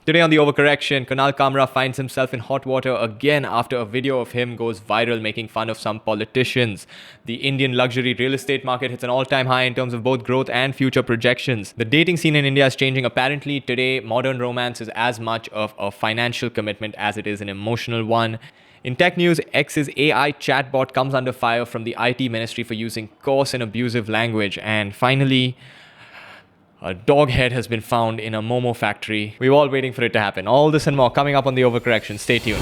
Today on the overcorrection, Kunal Kamra finds himself in hot water again after a video of him goes viral making fun of some politicians. The Indian luxury real estate market hits an all-time high in terms of both growth and future projections. The dating scene in India is changing. Apparently, today, modern romance is as much of a financial commitment as it is an emotional one. In tech news, X's AI chatbot comes under fire from the IT ministry for using coarse and abusive language. And finally, a dog head has been found in a Momo factory. We're all waiting for it to happen. All this and more coming up on the overcorrection. Stay tuned.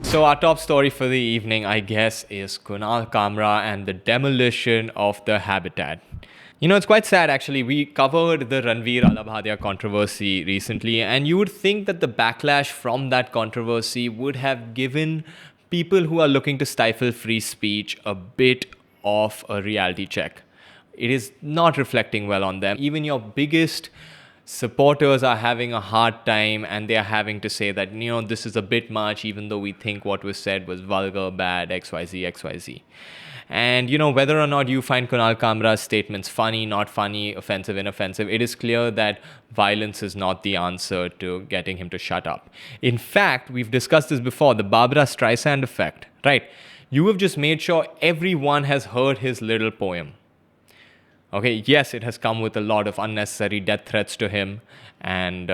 So our top story for the evening, I guess, is Kunal Kamra and the demolition of the habitat. You know, it's quite sad actually. We covered the Ranveer Alabhadia controversy recently, and you would think that the backlash from that controversy would have given people who are looking to stifle free speech a bit of a reality check. It is not reflecting well on them. Even your biggest supporters are having a hard time, and they are having to say that, you know, this is a bit much, even though we think what was said was vulgar, bad, XYZ, XYZ. And, you know, whether or not you find Kunal Kamra's statements funny, not funny, offensive, inoffensive, it is clear that violence is not the answer to getting him to shut up. In fact, we've discussed this before, the Barbara Streisand effect, right? You have just made sure everyone has heard his little poem. Okay, yes, it has come with a lot of unnecessary death threats to him and,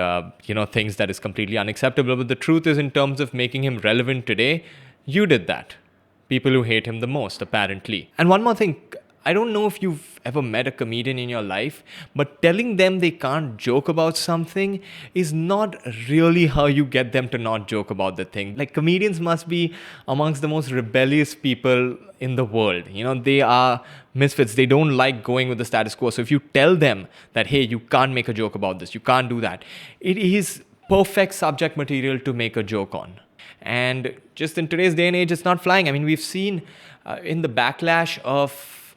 things that is completely unacceptable. But the truth is, in terms of making him relevant today, you did that. People who hate him the most, apparently. And one more thing, I don't know if you've ever met a comedian in your life, but telling them they can't joke about something is not really how you get them to not joke about the thing. Like, comedians must be amongst the most rebellious people in the world. You know, they are misfits. They don't like going with the status quo. So if you tell them that, hey, you can't make a joke about this, you can't do that, it is perfect subject material to make a joke on. And just in today's day and age, it's not flying. I mean, we've seen in the backlash of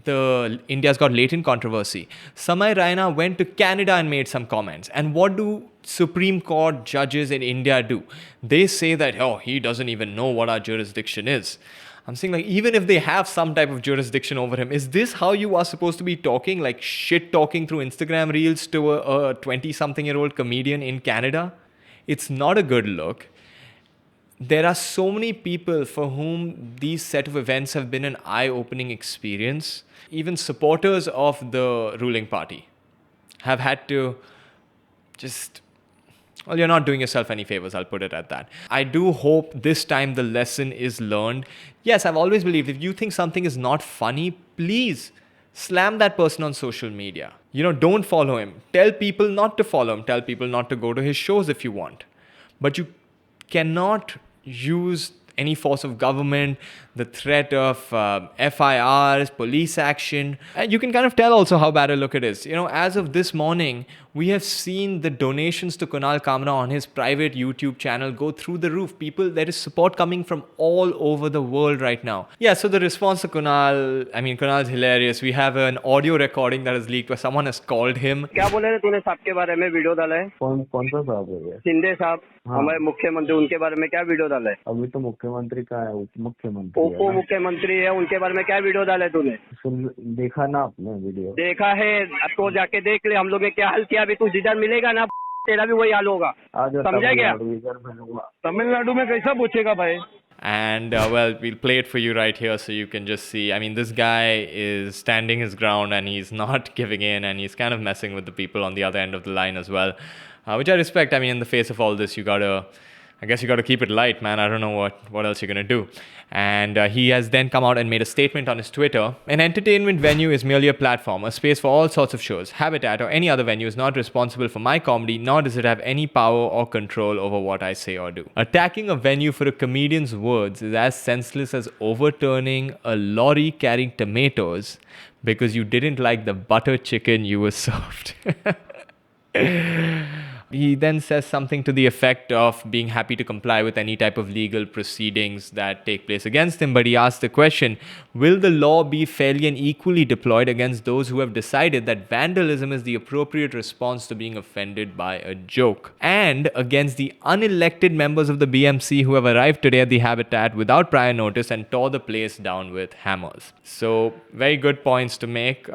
the India's Got Latent controversy, Samay Raina went to Canada and made some comments. And what do Supreme Court judges in India do? They say that, oh, he doesn't even know what our jurisdiction is. I'm saying, like, even if they have some type of jurisdiction over him, is this how you are supposed to be talking? Like, shit talking through Instagram reels to a 20-something-year-old comedian in Canada? It's not a good look. There are so many people for whom these set of events have been an eye-opening experience. Even supporters of the ruling party have had to just... Well, you're not doing yourself any favors, I'll put it at that. I do hope this time the lesson is learned. Yes, I've always believed if you think something is not funny, please slam that person on social media. You know, don't follow him. Tell people not to follow him. Tell people not to go to his shows if you want. But you cannot use any force of government, the threat of FIRs, police action. And you can kind of tell also how bad a look it is. You know, as of this morning, we have seen the donations to Kunal Kamra on his private YouTube channel go through the roof. There is support coming from all over the world right now. Yeah, so the response to Kunal's hilarious. We have an audio recording that is leaked where someone has called him. क्या बोले थे तूने साहब के बारे में video डाला है? कौन कौन सा साहब है ये? शिंदे साहब, हमारे मुख्यमंत्री, उनके बारे में क्या वीडियो डाला है? अभी तो मुख्यमंत्री का है, उप मुख्यमंत्री उप मुख्यमंत्री है, उनके बारे में क्या वीडियो डाला है तूने? देखा ना आपने वीडियो? देखा है, अब तो जाके देख ले हम लोग ने क्या हाल किया। अभी तू जिधर मिलेगा ना तेरा भी वही हाल होगा, समझा क्या? तमिलनाडु में कैसा पूछेगा भाई? And we'll play it for you right here so you can just see. I mean, this guy is standing his ground and he's not giving in, and he's kind of messing with the people on the other end of the line as well, which I respect. I mean, in the face of all this, I guess you got to keep it light, man. I don't know what else you're going to do. And he has then come out and made a statement on his Twitter. An entertainment venue is merely a platform, a space for all sorts of shows. Habitat or any other venue is not responsible for my comedy, nor does it have any power or control over what I say or do. Attacking a venue for a comedian's words is as senseless as overturning a lorry carrying tomatoes because you didn't like the butter chicken you were served. He then says something to the effect of being happy to comply with any type of legal proceedings that take place against him. But he asks the question, will the law be fairly and equally deployed against those who have decided that vandalism is the appropriate response to being offended by a joke? And against the unelected members of the BMC who have arrived today at the Habitat without prior notice and tore the place down with hammers. So, very good points to make. His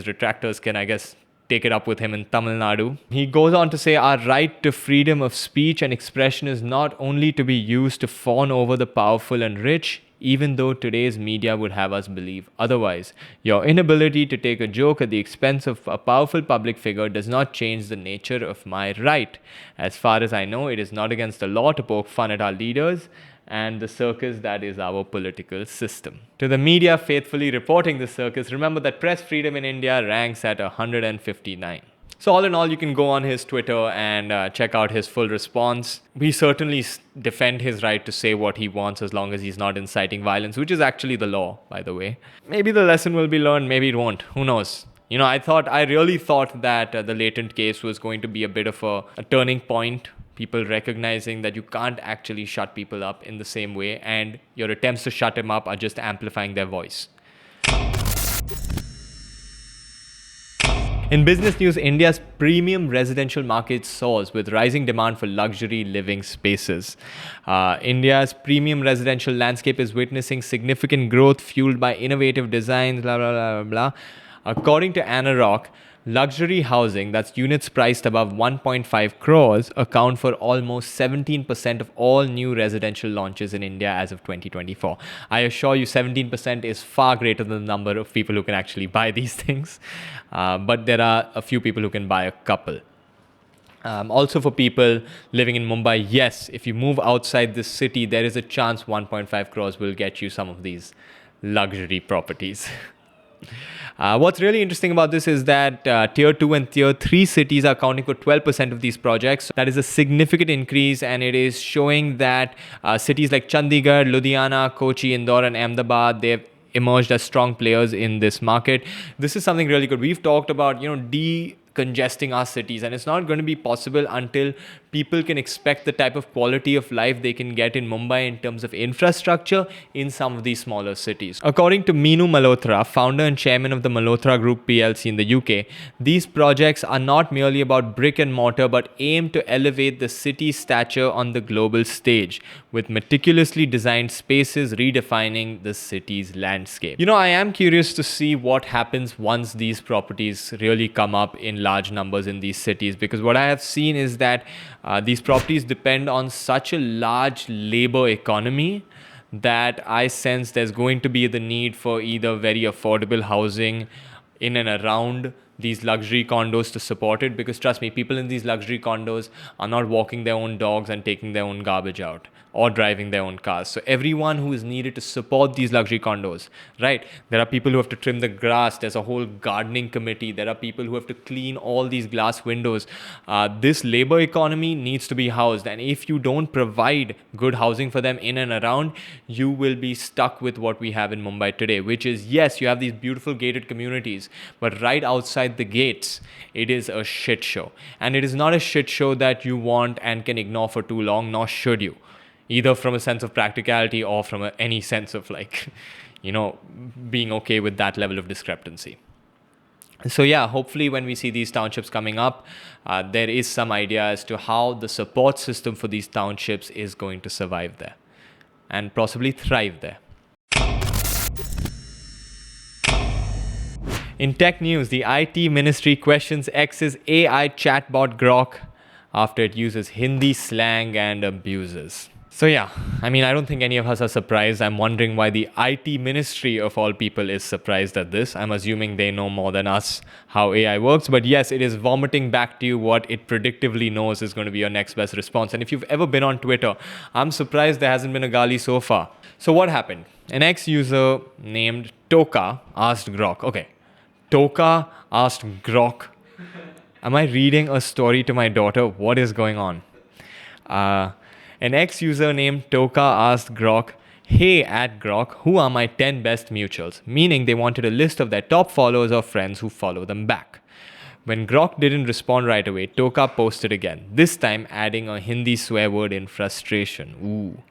retractors can, I guess, take it up with him in Tamil Nadu. He goes on to say, our right to freedom of speech and expression is not only to be used to fawn over the powerful and rich, even though today's media would have us believe otherwise. Your inability to take a joke at the expense of a powerful public figure does not change the nature of my right. As far as I know, it is not against the law to poke fun at our leaders and the circus that is our political system. To the media faithfully reporting the circus, remember that press freedom in India ranks at 159. So all in all, you can go on his Twitter and check out his full response. We certainly defend his right to say what he wants as long as he's not inciting violence, which is actually the law, by the way. Maybe the lesson will be learned, maybe it won't. Who knows? I really thought that the latent case was going to be a bit of a turning point. People recognizing that you can't actually shut people up in the same way, and your attempts to shut them up are just amplifying their voice. In business news, India's premium residential market soars with rising demand for luxury living spaces. India's premium residential landscape is witnessing significant growth fueled by innovative designs, blah, blah, blah, blah, blah. According to Anarock, luxury housing, that's units priced above 1.5 crores, account for almost 17% of all new residential launches in India as of 2024. I assure you 17% is far greater than the number of people who can actually buy these things. But there are a few people who can buy a couple. Also for people living in Mumbai, yes, if you move outside this city, there is a chance 1.5 crores will get you some of these luxury properties. What's really interesting about this is that Tier 2 and Tier 3 cities are accounting for 12% of these projects. That is a significant increase, and it is showing that cities like Chandigarh, Ludhiana, Kochi, Indore, and Ahmedabad, they've emerged as strong players in this market. This is something really good. We've talked about, decongesting our cities, and it's not going to be possible until people can expect the type of quality of life they can get in Mumbai in terms of infrastructure in some of these smaller cities. According to Meenu Malhotra, founder and chairman of the Malhotra Group PLC in the UK, these projects are not merely about brick and mortar but aim to elevate the city's stature on the global stage with meticulously designed spaces redefining the city's landscape. I am curious to see what happens once these properties really come up in large numbers in these cities, because what I have seen is that these properties depend on such a large labor economy that I sense there's going to be the need for either very affordable housing in and around these luxury condos to support it, because trust me, people in these luxury condos are not walking their own dogs and taking their own garbage out or driving their own cars. So everyone who is needed to support these luxury condos, right? There are people who have to trim the grass. There's a whole gardening committee. There are people who have to clean all these glass windows. This labor economy needs to be housed. And if you don't provide good housing for them in and around, you will be stuck with what we have in Mumbai today, which is, yes, you have these beautiful gated communities, but right outside the gates, it is a shit show. And it is not a shit show that you want and can ignore for too long, nor should you. Either from a sense of practicality or from any sense of being okay with that level of discrepancy. So yeah, hopefully when we see these townships coming up, there is some idea as to how the support system for these townships is going to survive there and possibly thrive there. In tech news, the IT ministry questions X's AI chatbot Grok after it uses Hindi slang and abuses. So yeah, I don't think any of us are surprised. I'm wondering why the IT ministry of all people is surprised at this. I'm assuming they know more than us how AI works. But yes, it is vomiting back to you what it predictively knows is going to be your next best response. And if you've ever been on Twitter, I'm surprised there hasn't been a gali so far. So what happened? An ex-user named Toka asked Grok. Okay, Toka asked Grok. Am I reading a story to my daughter? What is going on? An ex-user named Toka asked Grok, "Hey, at Grok, who are my 10 best mutuals?" Meaning they wanted a list of their top followers or friends who follow them back. When Grok didn't respond right away, Toka posted again, this time adding a Hindi swear word in frustration. Ooh.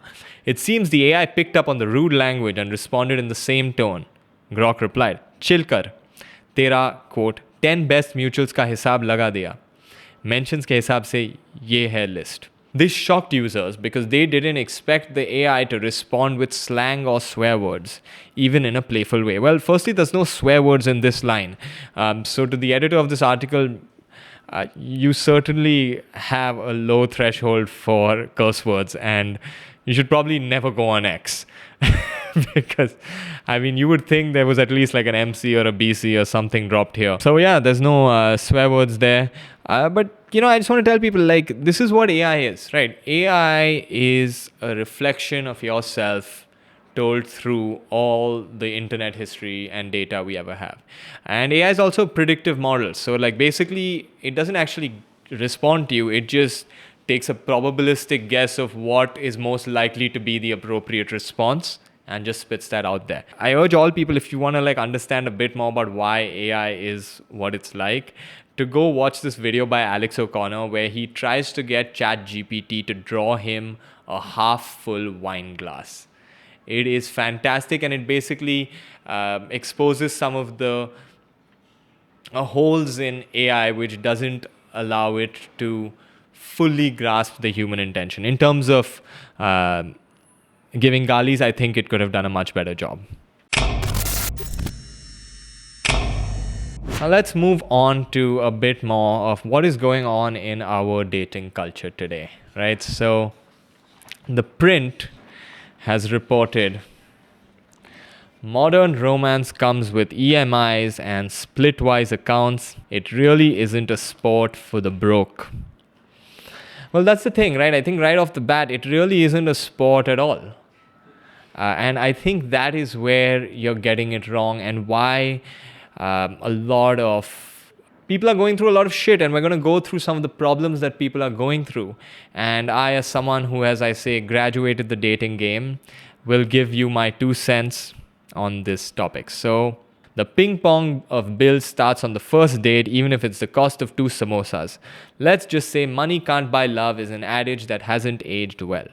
It seems the AI picked up on the rude language and responded in the same tone. Grok replied, chill kar. Tera, quote, 10 best mutuals का हिसाब लगा दिया. Mentions के हिसाब से ये है list. This shocked users because they didn't expect the AI to respond with slang or swear words, even in a playful way. Well, firstly, there's no swear words in this line. So, to the editor of this article, you certainly have a low threshold for curse words, and you should probably never go on X. Because, I mean, you would think there was at least like an MC or a BC or something dropped here. So, yeah, there's no swear words there. But, you know, I just want to tell people, like, this is what AI is, right? AI is a reflection of yourself told through all the internet history and data we ever have. And AI is also predictive models. So, like, basically, it doesn't actually respond to you. It just takes a probabilistic guess of what is most likely to be the appropriate response and just spits that out there. I urge all people, if you want to like understand a bit more about why AI is what it's like, to go watch this video by Alex O'Connor where he tries to get ChatGPT to draw him a half full wine glass. It is fantastic, and it basically exposes some of the holes in AI which doesn't allow it to fully grasp the human intention. In terms of giving galis, I think it could have done a much better job. Now let's move on to a bit more of what is going on in our dating culture today, right? So the Print has reported modern romance comes with EMIs and splitwise accounts. It really isn't a sport for the broke. Well, that's the thing, right? I think right off the bat, it really isn't a sport at all. And I think that is where you're getting it wrong, and why a lot of people are going through a lot of shit, and we're going to go through some of the problems that people are going through. And I, as someone who has, I say, graduated the dating game, will give you my 2 cents on this topic. So the ping pong of bills starts on the first date, even if it's the cost of 2 samosas. Let's just say money can't buy love is an adage that hasn't aged well.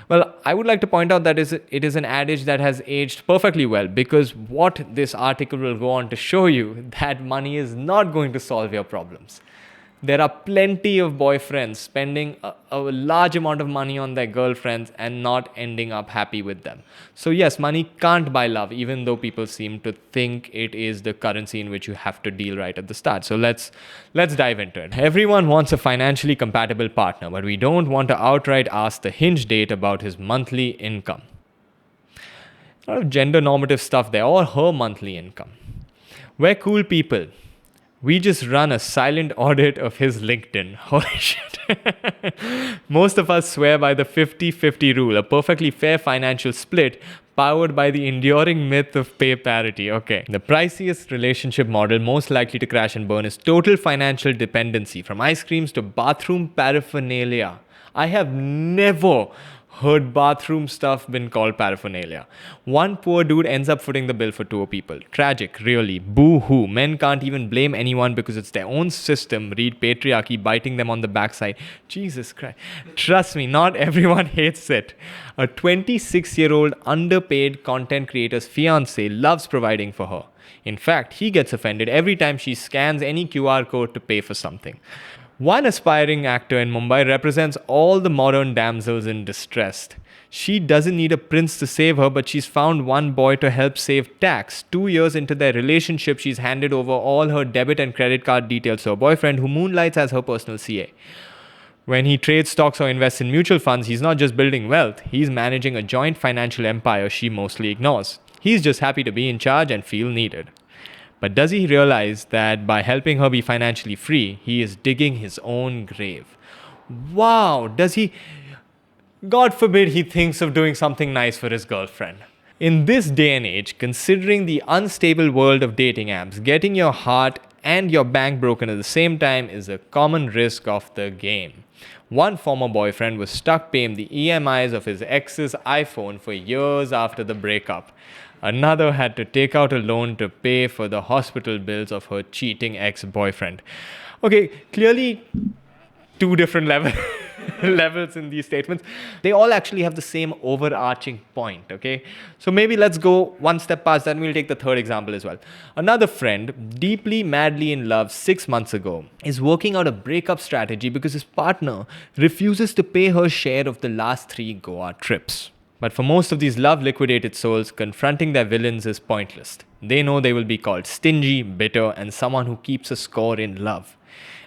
Well, I would like to point out that it is an adage that has aged perfectly well, because what this article will go on to show you, that money is not going to solve your problems. There are plenty of boyfriends spending a large amount of money on their girlfriends and not ending up happy with them. So yes, money can't buy love, even though people seem to think it is the currency in which you have to deal right at the start. So let's dive into it. Everyone wants a financially compatible partner, but we don't want to outright ask the Hinge date about his monthly income. A lot of gender normative stuff there, or her monthly income. We're cool people. We just run a silent audit of his LinkedIn. Holy shit. Most of us swear by the 50-50 rule, a perfectly fair financial split powered by the enduring myth of pay parity. Okay. The priciest relationship model most likely to crash and burn is total financial dependency, from ice creams to bathroom paraphernalia. I have never heard bathroom stuff been called paraphernalia. One poor dude ends up footing the bill for 2 people. Tragic, really. Boo-hoo. Men can't even blame anyone because it's their own system. Read patriarchy biting them on the backside. Jesus Christ. Trust me, not everyone hates it. A 26-year-old underpaid content creator's fiancé loves providing for her. In fact, he gets offended every time she scans any QR code to pay for something. One aspiring actor in Mumbai represents all the modern damsels in distress. She doesn't need a prince to save her, but she's found one boy to help save tax. 2 years into their relationship, she's handed over all her debit and credit card details to her boyfriend, who moonlights as her personal CA. When he trades stocks or invests in mutual funds, he's not just building wealth, he's managing a joint financial empire she mostly ignores. He's just happy to be in charge and feel needed. But does he realize that by helping her be financially free, he is digging his own grave? Wow, does he? God forbid he thinks of doing something nice for his girlfriend. In this day and age, considering the unstable world of dating apps, getting your heart and your bank broken at the same time is a common risk of the game. One former boyfriend was stuck paying the EMIs of his ex's iPhone for years after the breakup. Another had to take out a loan to pay for the hospital bills of her cheating ex boyfriend. Okay, clearly two different levels in these statements. They all actually have the same overarching point, okay? So maybe let's go one step past that and we'll take the third example as well. Another friend, deeply, madly in love 6 months ago, is working out a breakup strategy because his partner refuses to pay her share of the last 3 Goa trips. But for most of these love liquidated souls, confronting their villains is pointless. They know they will be called stingy, bitter, and someone who keeps a score in love.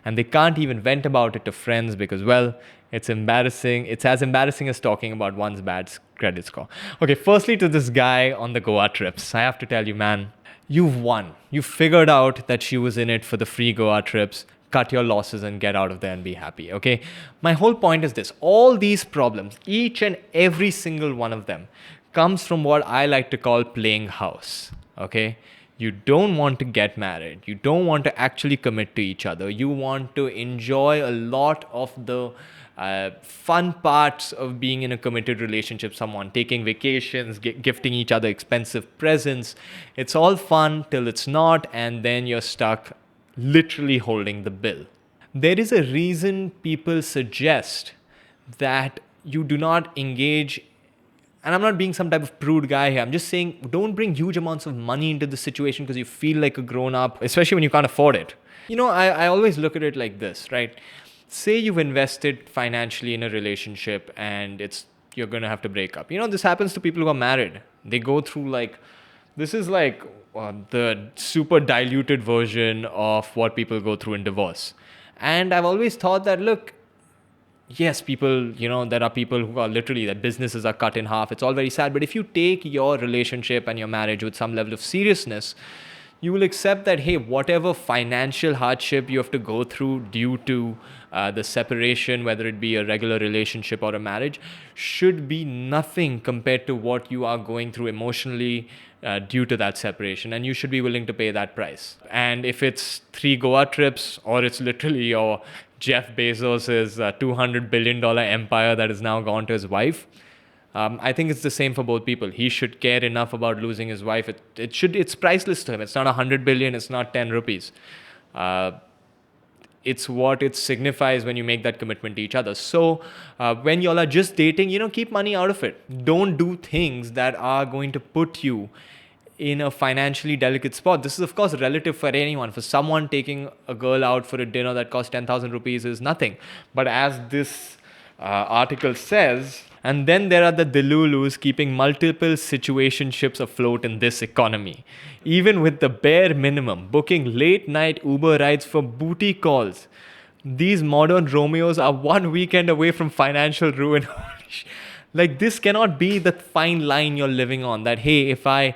And they can't even vent about it to friends because, well, it's embarrassing. It's as embarrassing as talking about one's bad credit score. Okay, firstly, to this guy on the Goa trips, I have to tell you, man, you've won. You figured out that she was in it for the free Goa trips. Cut your losses and get out of there and be happy, okay? My whole point is this. All these problems, each and every single one of them, comes from what I like to call playing house, okay? You don't want to get married. You don't want to actually commit to each other. You want to enjoy a lot of the fun parts of being in a committed relationship, someone taking vacations, gifting each other expensive presents. It's all fun till it's not, and then you're stuck literally holding the bill. There is a reason people suggest that you do not engage, and I'm not being some type of prude guy here. I'm just saying don't bring huge amounts of money into the situation because you feel like a grown up, especially when you can't afford it. I always look at it like this, right? Say you've invested financially in a relationship and you're gonna have to break up. This happens to people who are married. They go through this is the super diluted version of what people go through in divorce. And I've always thought that, look, yes, people, there are people who are literally, that businesses are cut in half. It's all very sad. But if you take your relationship and your marriage with some level of seriousness, you will accept that, hey, whatever financial hardship you have to go through due to the separation, whether it be a regular relationship or a marriage, should be nothing compared to what you are going through emotionally due to that separation. And you should be willing to pay that price. And if it's 3 Goa trips, or it's literally your Jeff Bezos' $200 billion empire that is now gone to his wife, I think it's the same for both people. He should care enough about losing his wife. It's priceless to him. It's not 100 billion. It's not 10 rupees. It's what it signifies when you make that commitment to each other. So when y'all are just dating, keep money out of it. Don't do things that are going to put you in a financially delicate spot. This is, of course, relative for anyone. For someone, taking a girl out for a dinner that costs 10,000 rupees is nothing. But as this article says, and then there are the Delulus keeping multiple situationships afloat in this economy. Even with the bare minimum, booking late night Uber rides for booty calls. These modern Romeos are one weekend away from financial ruin. This cannot be the fine line you're living on, that, hey, if I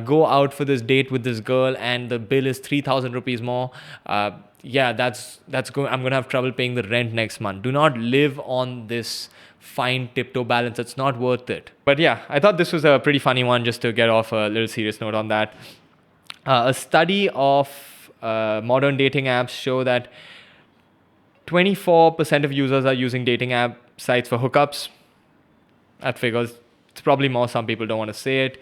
go out for this date with this girl and the bill is 3,000 rupees more, that's going. I'm going to have trouble paying the rent next month. Do not live on this fine tiptoe balance. It's not worth it. But yeah, I thought this was a pretty funny one, just to get off a little serious note on that. A study of modern dating apps show that 24% of users are using dating app sites for hookups. That figures. It's probably more. Some people don't want to say it.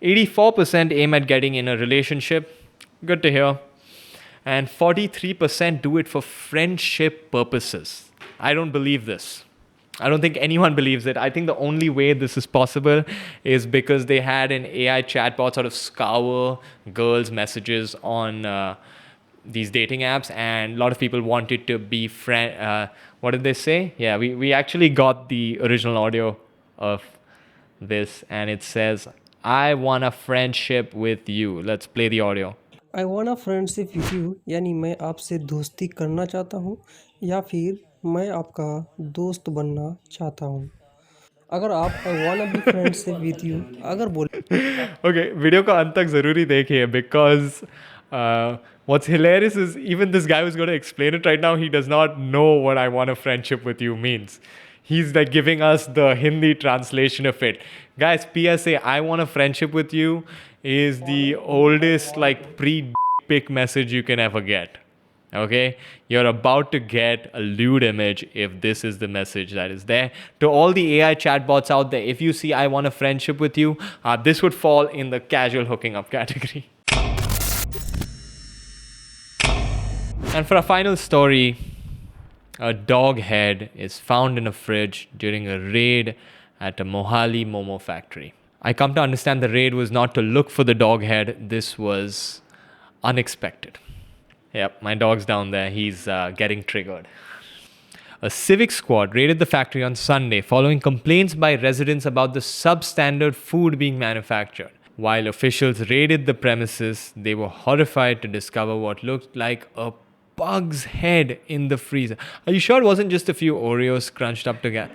84% aim at getting in a relationship. Good to hear. And 43% do it for friendship purposes. I don't believe this. I don't think anyone believes it. I think the only way this is possible is because they had an AI chatbot sort of scour girls' messages on these dating apps, and a lot of people wanted to be what did they say? Yeah, we actually got the original audio of this, and it says, "I want a friendship with you." Let's play the audio. I want a friendship with you, यानी मैं आपसे दोस्ती करना चाहता हूँ या फिर मैं आपका दोस्त बनना चाहता हूँ। अगर आप I want be friendship with you अगर बोले Okay, video का अंत तक जरूरी देखिए, because what's hilarious is even this guy who's going to explain it right now, he does not know what "I want a friendship with you" means. He's giving us the Hindi translation of it. Guys, PSA, "I want a friendship with you" is the oldest pre-pic message you can ever get. Okay, you're about to get a lewd image if this is the message that is there. To all the AI chatbots out there, if you see I want a friendship with you, this would fall in the casual hooking up category. And for a final story, a dog head is found in a fridge during a raid at a Mohali Momo factory. I come to understand the raid was not to look for the dog head, this was unexpected. Yep, my dog's down there. He's getting triggered. A civic squad raided the factory on Sunday following complaints by residents about the substandard food being manufactured. While officials raided the premises, they were horrified to discover what looked like a pug's head in the freezer. Are you sure it wasn't just a few Oreos crunched up together?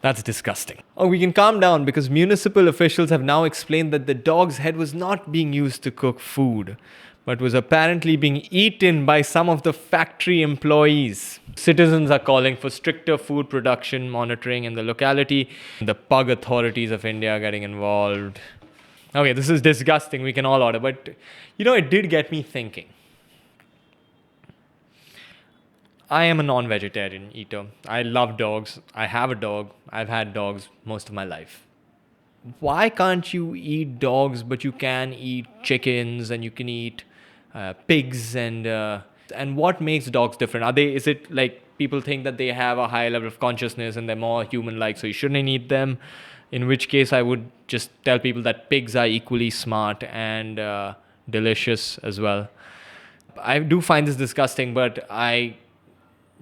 That's disgusting. Oh, we can calm down because municipal officials have now explained that the dog's head was not being used to cook food, but was apparently being eaten by some of the factory employees. Citizens are calling for stricter food production monitoring in the locality. The pug authorities of India are getting involved. Okay, this is disgusting. We can all order. But, it did get me thinking. I am a non-vegetarian eater. I love dogs. I have a dog. I've had dogs most of my life. Why can't you eat dogs, but you can eat chickens and you can eat pigs and what makes dogs different? Is it like people think that they have a high level of consciousness and they're more human-like, so you shouldn't eat them? In which case, I would just tell people that pigs are equally smart and delicious as well. I do find this disgusting, but I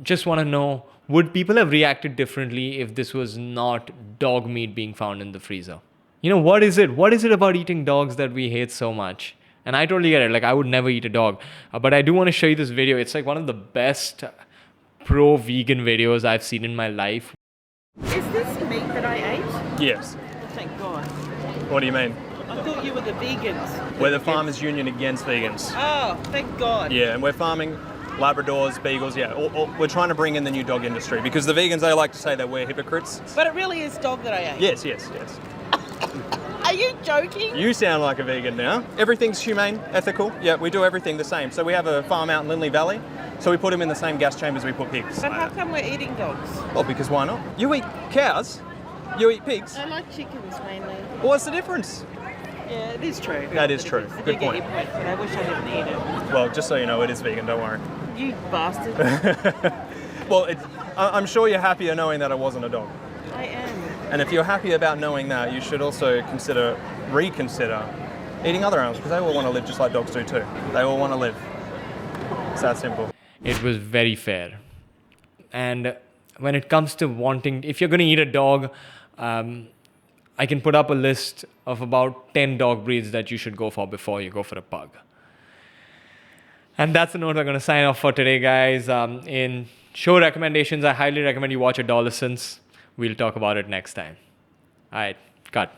just want to know, would people have reacted differently if this was not dog meat being found in the freezer? What is it? What is it about eating dogs that we hate so much? And I totally get it. Like, I would never eat a dog. But I do want to show you this video. It's like one of the best pro-vegan videos I've seen in my life. Is this meat that I ate? Yes. Thank God. What do you mean? I thought you were the vegans. We're the Farmers Union against vegans. Oh, thank God. Yeah, and we're farming Labradors, Beagles, yeah. We're trying to bring in the new dog industry because the vegans, they like to say that we're hypocrites. But it really is dog that I ate. Yes. Are you joking? You sound like a vegan now. Everything's humane, ethical. Yeah, we do everything the same. So we have a farm out in Lindley Valley, so we put them in the same gas chambers we put pigs. But how come we're eating dogs? Well, because why not? You eat cows, you eat pigs. I like chickens mainly. What's the difference? Yeah, it is true. That is true. I Good do get point. your point, but I wish I didn't eat it. Well, just so you know, it is vegan, don't worry. You bastard. Well, I'm sure you're happier knowing that it wasn't a dog. I am. And if you're happy about knowing that, you should also reconsider eating other animals because they all want to live just like dogs do too. They all want to live. It's that simple. It was very fair. And when it comes to wanting, if you're going to eat a dog, I can put up a list of about 10 dog breeds that you should go for before you go for a pug. And that's the note we're going to sign off for today, guys. In show recommendations, I highly recommend you watch Adolescence. We'll talk about it next time. All right, cut.